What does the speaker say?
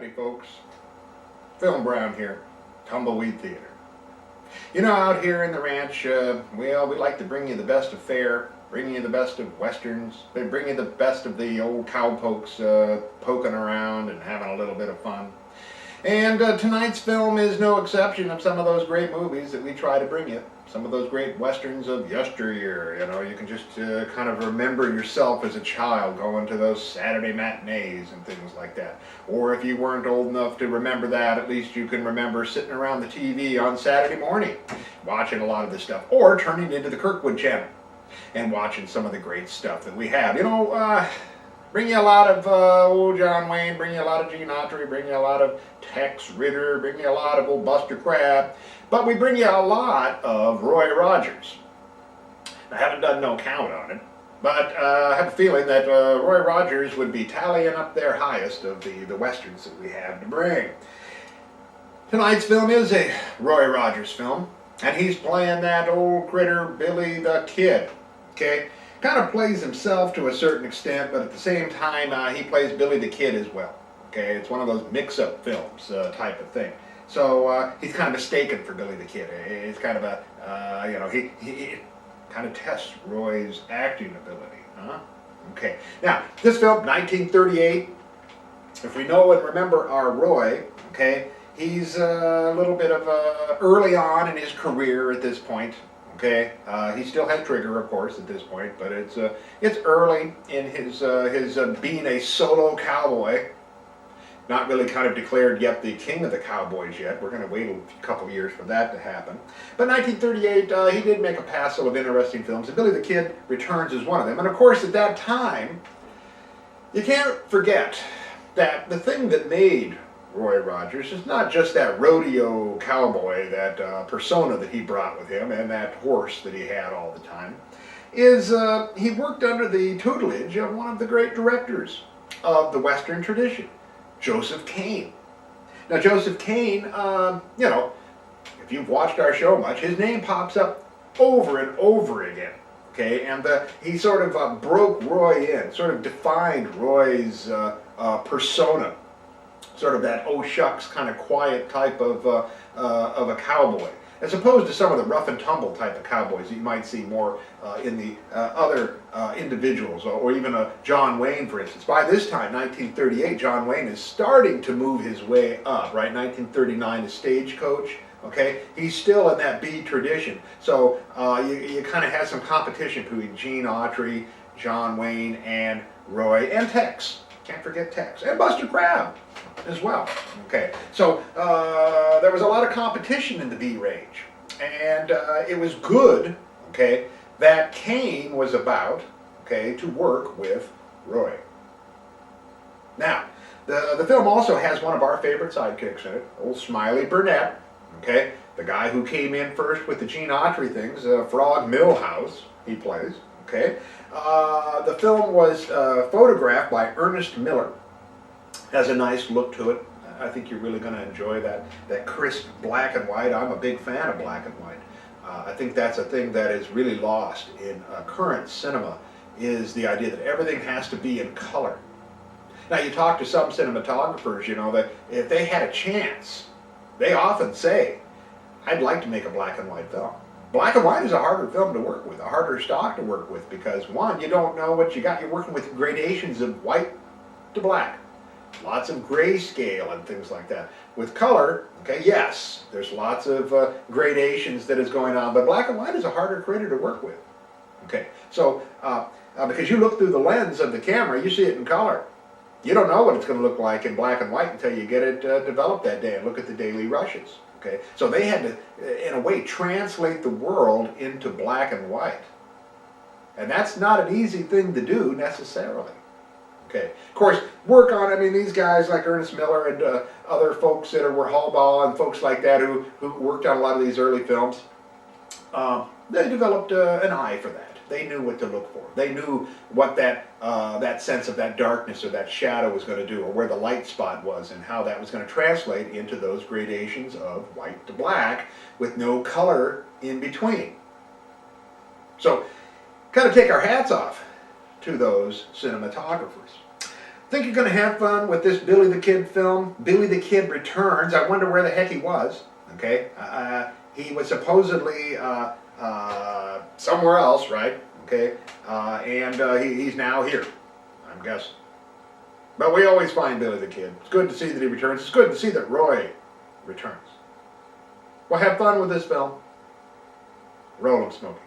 Howdy folks, Film Brown here, Tumbleweed Theater. You know, out here in the ranch, we like to bring you the best of fare, bring you the best of westerns, bring you the best of the old cowpokes poking around and having a little bit of fun. And tonight's film is no exception of some of those great movies that we try to bring you. Some of those great westerns of yesteryear. You know, you can just kind of remember yourself as a child going to those Saturday matinees and things like that. Or if you weren't old enough to remember that, at least you can remember sitting around the TV on Saturday morning watching a lot of this stuff. Or turning into the Kirkwood channel and watching some of the great stuff that we have. You know, bring you a lot of old John Wayne, bring you a lot of Gene Autry, bring you a lot of Tex Ritter, bring you a lot of old Buster Crabbe, but we bring you a lot of Roy Rogers. I haven't done no count on it, but I have a feeling that Roy Rogers would be tallying up their highest of the westerns that we have to bring. Tonight's film is a Roy Rogers film, and he's playing that old critter Billy the Kid, okay? Kind of plays himself to a certain extent, but at the same time he plays Billy the Kid as well. Okay, it's one of those mix-up films type of thing. So he's kind of mistaken for Billy the Kid. It's kind of a, you know, he kind of tests Roy's acting ability, huh? Okay, now this film, 1938. If we know and remember our Roy, okay, he's a little bit of early on in his career at this point. Okay, he still has Trigger, of course, at this point, but it's early in his being a solo cowboy. Not really kind of declared yet the king of the cowboys yet. We're going to wait a couple years for that to happen. But 1938, he did make a passel of interesting films, and Billy the Kid returns as one of them. And of course, at that time, you can't forget that the thing that made Roy Rogers is not just that rodeo cowboy, that persona that he brought with him, and that horse that he had all the time, is he worked under the tutelage of one of the great directors of the Western tradition, Joseph Kane. Now Joseph Kane, you know, if you've watched our show much, his name pops up over and over again. Okay, and he sort of broke Roy in, sort of defined Roy's persona. Sort of that oh shucks kind of quiet type of a cowboy, as opposed to some of the rough and tumble type of cowboys that you might see more in the other individuals, or even John Wayne, for instance. By this time, 1938, John Wayne is starting to move his way up, right? 1939 is Stagecoach, okay? He's still in that B tradition. So you kind of have some competition between Gene Autry, John Wayne, and Roy, and Tex. Can't forget Tex, and Buster Crabbe as well. Okay, so there was a lot of competition in the B range, and it was good, okay, that Kane was about, okay, to work with Roy. Now, the film also has one of our favorite sidekicks in it, old Smiley Burnette, okay, the guy who came in first with the Gene Autry things, Frog Milhouse, he plays. Okay, the film was photographed by Ernest Miller. Has a nice look to it. I think you're really going to enjoy that crisp black and white. I'm a big fan of black and white. I think that's a thing that is really lost in current cinema, is the idea that everything has to be in color. Now you talk to some cinematographers, you know, that if they had a chance, they often say, I'd like to make a black and white film. Black and white is a harder film to work with, a harder stock to work with, because one, you don't know what you got. You're working with gradations of white to black. Lots of grayscale and things like that. With color, okay, yes, there's lots of gradations that is going on, but black and white is a harder critter to work with. Okay, so because you look through the lens of the camera, you see it in color. You don't know what it's going to look like in black and white until you get it developed that day and look at the daily rushes. Okay, so they had to, in a way, translate the world into black and white. And that's not an easy thing to do necessarily. Okay, of course, work on, I mean, these guys like Ernest Miller and other folks that were Hallbaugh and folks like that who worked on a lot of these early films, they developed an eye for that. They knew what to look for. They knew what that sense of that darkness or that shadow was going to do, or where the light spot was, and how that was going to translate into those gradations of white to black with no color in between. So, kind of take our hats off to those cinematographers. Think you're going to have fun with this Billy the Kid film? Billy the Kid Returns. I wonder where the heck he was. Okay, he was supposedly somewhere else, right? Okay, he's now here, I'm guessing. But we always find Billy the Kid. It's good to see that he returns. It's good to see that Roy returns. Well, have fun with this film. Roll 'em, Smokey.